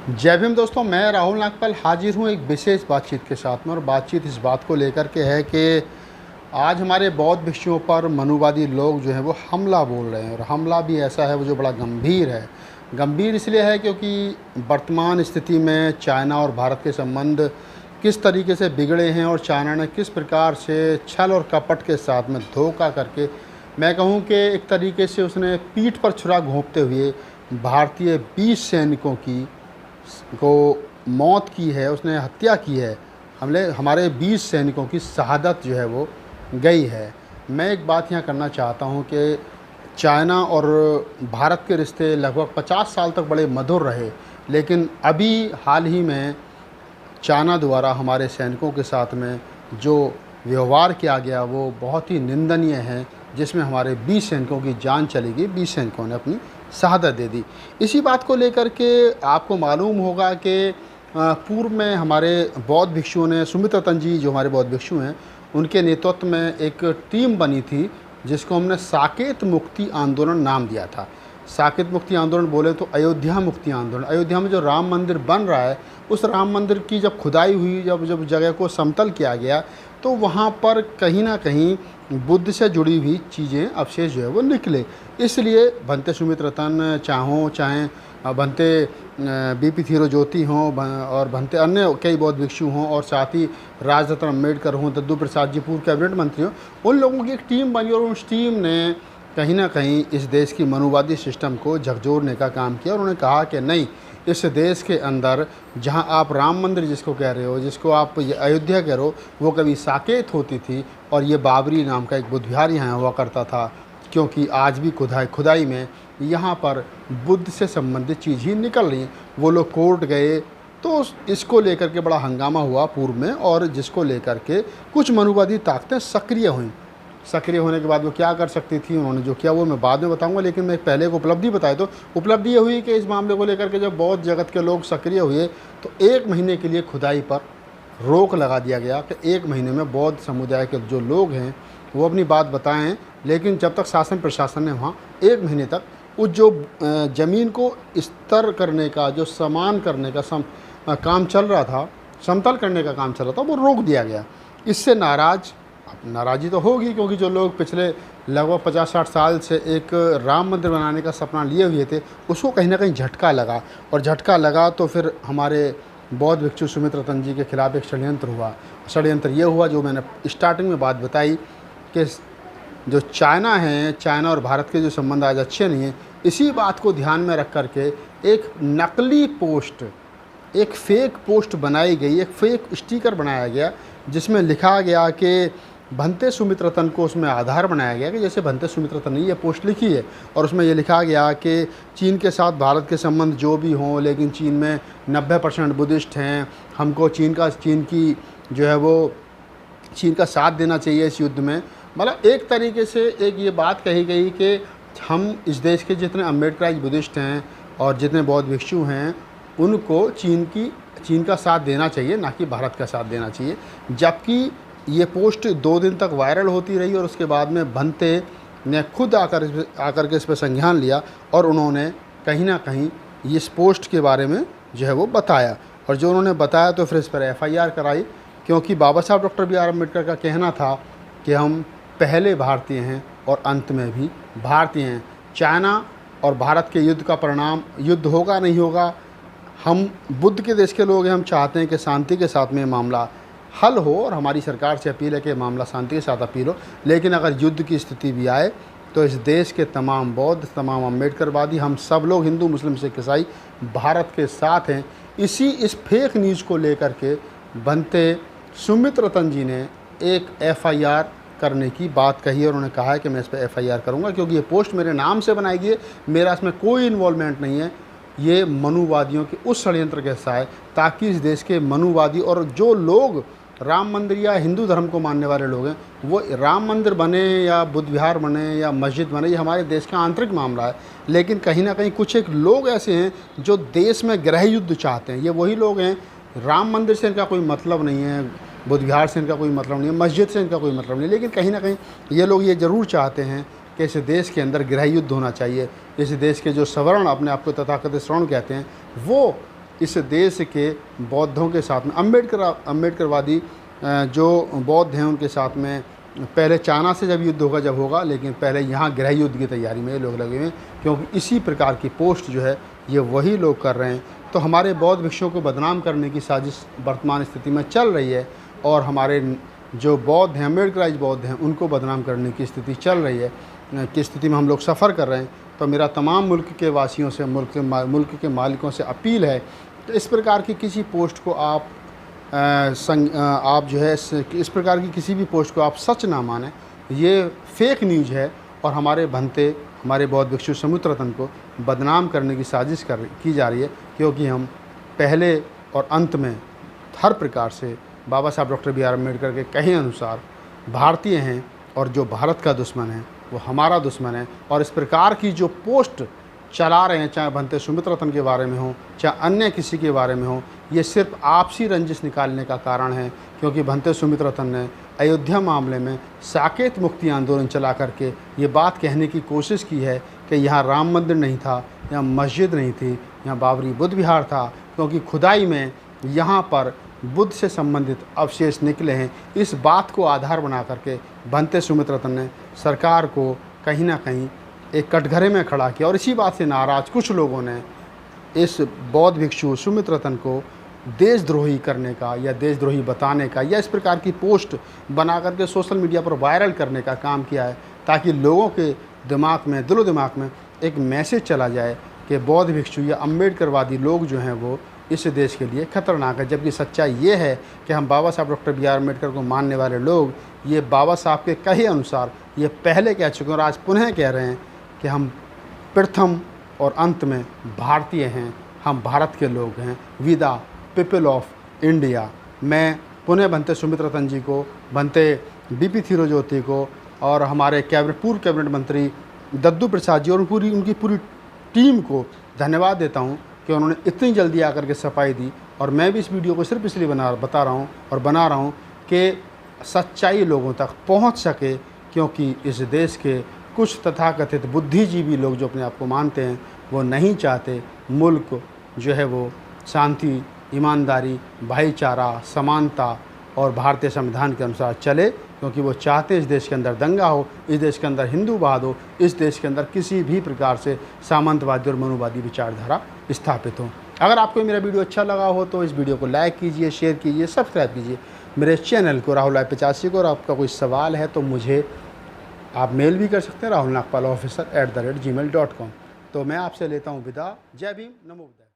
जय भीम दोस्तों, मैं राहुल नागपाल हाजिर हूँ एक विशेष बातचीत के साथ में। और बातचीत इस बात को लेकर के है कि आज हमारे बौद्ध भिक्षुओं पर मनुवादी लोग जो हैं वो हमला बोल रहे हैं, और हमला भी ऐसा है वो जो बड़ा गंभीर है। गंभीर इसलिए है क्योंकि वर्तमान स्थिति में चाइना और भारत के संबंध किस तरीके से बिगड़े हैं, और चाइना ने किस प्रकार से छल और कपट के साथ में धोखा करके, मैं कहूँ कि एक तरीके से उसने पीठ पर छुरा घोंपते हुए भारतीय 20 सैनिकों को मौत की है, उसने हत्या की है। हमारे 20 सैनिकों की शहादत जो है वो गई है। मैं एक बात यहाँ करना चाहता हूँ कि चाइना और भारत के रिश्ते लगभग 50 साल तक बड़े मधुर रहे, लेकिन अभी हाल ही में चाइना द्वारा हमारे सैनिकों के साथ में जो व्यवहार किया गया वो बहुत ही निंदनीय है, जिसमें हमारे 20 सैनिकों की जान चली गई, 20 सैनिकों ने अपनी शहादत दे दी। इसी बात को लेकर के आपको मालूम होगा कि पूर्व में हमारे बौद्ध भिक्षुओं ने, सुमित्र तंजी जो हमारे बौद्ध भिक्षु हैं, उनके नेतृत्व में एक टीम बनी थी जिसको हमने साकेत मुक्ति आंदोलन नाम दिया था। साकेत मुक्ति आंदोलन बोले तो अयोध्या मुक्ति आंदोलन। अयोध्या में जो राम मंदिर बन रहा है, उस राम मंदिर की जब खुदाई हुई, जब जगह को समतल किया गया, तो वहाँ पर कहीं ना कहीं बुद्ध से जुड़ी हुई चीज़ें, अवशेष जो है वो निकले। इसलिए भंते सुमित्रतन चाहे भंते बीपी थिरो ज्योति हों और भंते अन्य कई बौद्ध भिक्षु हों, और साथ ही राजरत्न अम्बेडकर हों, दद्दू प्रसाद जी पूर्व कैबिनेट मंत्री हों, उन लोगों की एक टीम बनी, और उस टीम ने कहीं ना कहीं इस देश की मनुवादी सिस्टम को झकझोरने का काम किया। और उन्होंने कहा कि नहीं, इस देश के अंदर जहां आप राम मंदिर जिसको कह रहे हो, जिसको आप अयोध्या कह रहे हो, वो कभी साकेत होती थी, और ये बाबरी नाम का एक बुद्ध विहार यहाँ हुआ करता था, क्योंकि आज भी खुदाई में यहाँ पर बुद्ध से संबंधित चीज़ ही निकल रही हैं। वो लोग कोर्ट गए तो इसको लेकर के बड़ा हंगामा हुआ पूर्व में, और जिसको लेकर के कुछ मनुवादी ताकतें सक्रिय हुईं। सक्रिय होने के बाद वो क्या कर सकती थी, उन्होंने जो किया वो मैं बाद में बताऊंगा, लेकिन मैं पहले एक उपलब्धि बताए। तो उपलब्धि ये हुई कि इस मामले को लेकर के जब बौद्ध जगत के लोग सक्रिय हुए, तो 1 महीने के लिए खुदाई पर रोक लगा दिया गया कि 1 महीने में बौद्ध समुदाय के जो लोग हैं वो अपनी बात बताएं। लेकिन जब तक शासन प्रशासन ने वहाँ 1 महीने तक उस जो ज़मीन को स्तर करने का, जो समान करने का काम चल रहा था, समतल करने का काम चल रहा था, वो रोक दिया गया। इससे नाराज़ी तो होगी, क्योंकि जो लोग पिछले लगभग 50-60 साल से एक राम मंदिर बनाने का सपना लिए हुए थे, उसको कहीं ना कहीं झटका लगा। और झटका लगा तो फिर हमारे बौद्ध भिक्षु सुमित्र तंजी के खिलाफ एक षड्यंत्र हुआ। षड्यंत्र ये हुआ जो मैंने स्टार्टिंग में बात बताई कि जो चाइना और भारत के जो संबंध आज अच्छे नहीं हैं, इसी बात को ध्यान में रख कर के एक नकली पोस्ट, एक फ़ेक पोस्ट बनाई गई, एक फ़ेक स्टिकर बनाया गया, जिसमें लिखा गया कि भंते सुमित्रतन को उसमें आधार बनाया गया कि जैसे भंते सुमित्रतन ने ये पोस्ट लिखी है, और उसमें ये लिखा गया कि चीन के साथ भारत के संबंध जो भी हों, लेकिन चीन में 90% बुद्धिस्ट हैं, हमको चीन का साथ देना चाहिए इस युद्ध में। मतलब एक तरीके से एक ये बात कही गई कि हम इस देश के जितने अम्बेडकराइज बुद्धिस्ट हैं और जितने बौद्ध भिक्षु हैं, उनको चीन का साथ देना चाहिए, ना कि भारत का साथ देना चाहिए। जबकि ये पोस्ट 2 दिन तक वायरल होती रही, और उसके बाद में भंते ने खुद आकर के इस पर संज्ञान लिया, और उन्होंने कहीं ना कहीं इस पोस्ट के बारे में जो है वो बताया। और जो उन्होंने बताया तो फिर इस पर FIR कराई, क्योंकि बाबा साहब डॉक्टर BR अम्बेडकर का कहना था कि हम पहले भारतीय हैं और अंत में भी भारतीय हैं। चाइना और भारत के युद्ध का परिणाम, युद्ध होगा नहीं होगा, हम बुद्ध के देश के लोग हैं, हम चाहते हैं कि शांति के साथ में मामला हल हो, और हमारी सरकार से अपील है कि मामला शांति के साथ अपील हो। लेकिन अगर युद्ध की स्थिति भी आए तो इस देश के तमाम बौद्ध, तमाम अम्बेडकरवादी, हम सब लोग, हिंदू मुस्लिम सिख ईसाई, भारत के साथ हैं। इस फेक न्यूज़ को लेकर के भंते सुमित्र तंजी ने एक FIR करने की बात कही, और उन्होंने कहा है कि मैं इस पर FIR करूँगा, क्योंकि ये पोस्ट मेरे नाम से बनाई गई है, मेरा इसमें कोई इन्वॉल्वमेंट नहीं है। ये मनुवादियों के उस षड्यंत्र के हिस्सा है, ताकि इस देश के मनुवादी और जो लोग राम मंदिर या हिंदू धर्म को मानने वाले लोग हैं, वो राम मंदिर बने या बुद्ध विहार बने या मस्जिद बने, ये हमारे देश का आंतरिक मामला है। लेकिन कहीं ना कहीं कुछ एक लोग ऐसे हैं जो देश में गृह युद्ध चाहते हैं। ये वही लोग हैं, राम मंदिर से इनका कोई मतलब नहीं है, बुद्ध विहार से इनका कोई मतलब नहीं है, मस्जिद से इनका कोई मतलब नहीं है, लेकिन कहीं ना कहीं ये लोग ये ज़रूर चाहते हैं कि इस देश के अंदर गृह युद्ध होना चाहिए। इस देश के जो सवर्ण अपने आप को तथाकथित श्रवण कहते हैं, वो इस देश के बौद्धों के साथ में अम्बेडकरवादी जो बौद्ध हैं उनके साथ में पहले चाइना से जब युद्ध होगा जब होगा, लेकिन पहले यहाँ गृह युद्ध की तैयारी में ये लोग लगे हुए हैं, क्योंकि इसी प्रकार की पोस्ट जो है ये वही लोग कर रहे हैं। तो हमारे बौद्ध भिक्षुओं को बदनाम करने की साजिश वर्तमान स्थिति में चल रही है, और हमारे जो बौद्ध हैं, अम्बेडकराइज बौद्ध हैं, उनको बदनाम करने की स्थिति चल रही है, की स्थिति में हम लोग सफ़र कर रहे हैं। तो मेरा तमाम मुल्क के वासियों से, मुल्क के मालिकों से अपील है कि इस प्रकार की किसी पोस्ट को आप जो है इस प्रकार की किसी भी पोस्ट को आप सच ना मानें। ये फेक न्यूज़ है और हमारे बौद्ध भिक्षु समुद्र रत्न को बदनाम करने की साजिश की जा रही है, क्योंकि हम पहले और अंत में हर प्रकार से बाबा साहब डॉक्टर बी आर अम्बेडकर के कहे अनुसार भारतीय हैं, और जो भारत का दुश्मन है वो हमारा दुश्मन है। और इस प्रकार की जो पोस्ट चला रहे हैं, चाहे भंते सुमित्र रत्न के बारे में हो, चाहे अन्य किसी के बारे में हो, ये सिर्फ आपसी रंजिश निकालने का कारण है। क्योंकि भंते सुमित्र रत्न ने अयोध्या मामले में साकेत मुक्ति आंदोलन चला करके ये बात कहने की कोशिश की है कि यहाँ राम मंदिर नहीं था, यहाँ मस्जिद नहीं थी, यहाँ बाबरी बुद्ध विहार था, क्योंकि खुदाई में यहाँ पर बुद्ध से संबंधित अवशेष निकले हैं। इस बात को आधार बना करके भंते सुमित्र रत्न ने सरकार को कहीं ना कहीं एक कटघरे में खड़ा किया, और इसी बात से नाराज़ कुछ लोगों ने इस बौद्ध भिक्षु सुमित्र रत्न को देशद्रोही करने का या देशद्रोही बताने का या इस प्रकार की पोस्ट बना करके सोशल मीडिया पर वायरल करने का काम किया है, ताकि लोगों के दिमाग में, दिलो दिमाग में एक मैसेज चला जाए कि बौद्ध भिक्षु या अम्बेडकरवादी लोग जो हैं वो इस देश के लिए खतरनाक है। जबकि सच्चाई ये है कि हम बाबा साहब डॉक्टर बी आर अम्बेडकर को मानने वाले लोग ये बाबा साहब के कहे अनुसार ये पहले कह चुके हैं और आज पुनः कह रहे हैं कि हम प्रथम और अंत में भारतीय हैं, हम भारत के लोग हैं। We the people of India. मैं पुनः भंते सुमित्र रत्न जी को, भंते बीपी थिरोज्योति को और हमारे पूर्व कैबिनेट मंत्री दद्दू प्रसाद जी और उनकी पूरी टीम को धन्यवाद देता हूं कि उन्होंने इतनी जल्दी आकर के सफाई दी। और मैं भी इस वीडियो को सिर्फ इसलिए बता रहा हूं और बना रहा हूं कि सच्चाई लोगों तक पहुंच सके, क्योंकि इस देश के कुछ तथाकथित बुद्धिजीवी लोग जो अपने आप को मानते हैं वो नहीं चाहते मुल्क जो है वो शांति, ईमानदारी, भाईचारा, समानता और भारतीय संविधान के अनुसार चले, क्योंकि वो चाहते हैं इस देश के अंदर दंगा हो, इस देश के अंदर हिंदूवाद हो, इस देश के अंदर किसी भी प्रकार से सामंतवादी और मनुवादी विचारधारा स्थापित हो। अगर आपको मेरा वीडियो अच्छा लगा हो तो इस वीडियो को लाइक कीजिए, शेयर कीजिए, सब्सक्राइब कीजिए मेरे चैनल को राहुल 85 को। और आपका कोई सवाल है तो मुझे आप मेल भी कर सकते हैं rahulnagpalofficer@gmail.com। तो मैं आपसे लेता हूँ विदा। जय भीम, नमो बुद्धाय।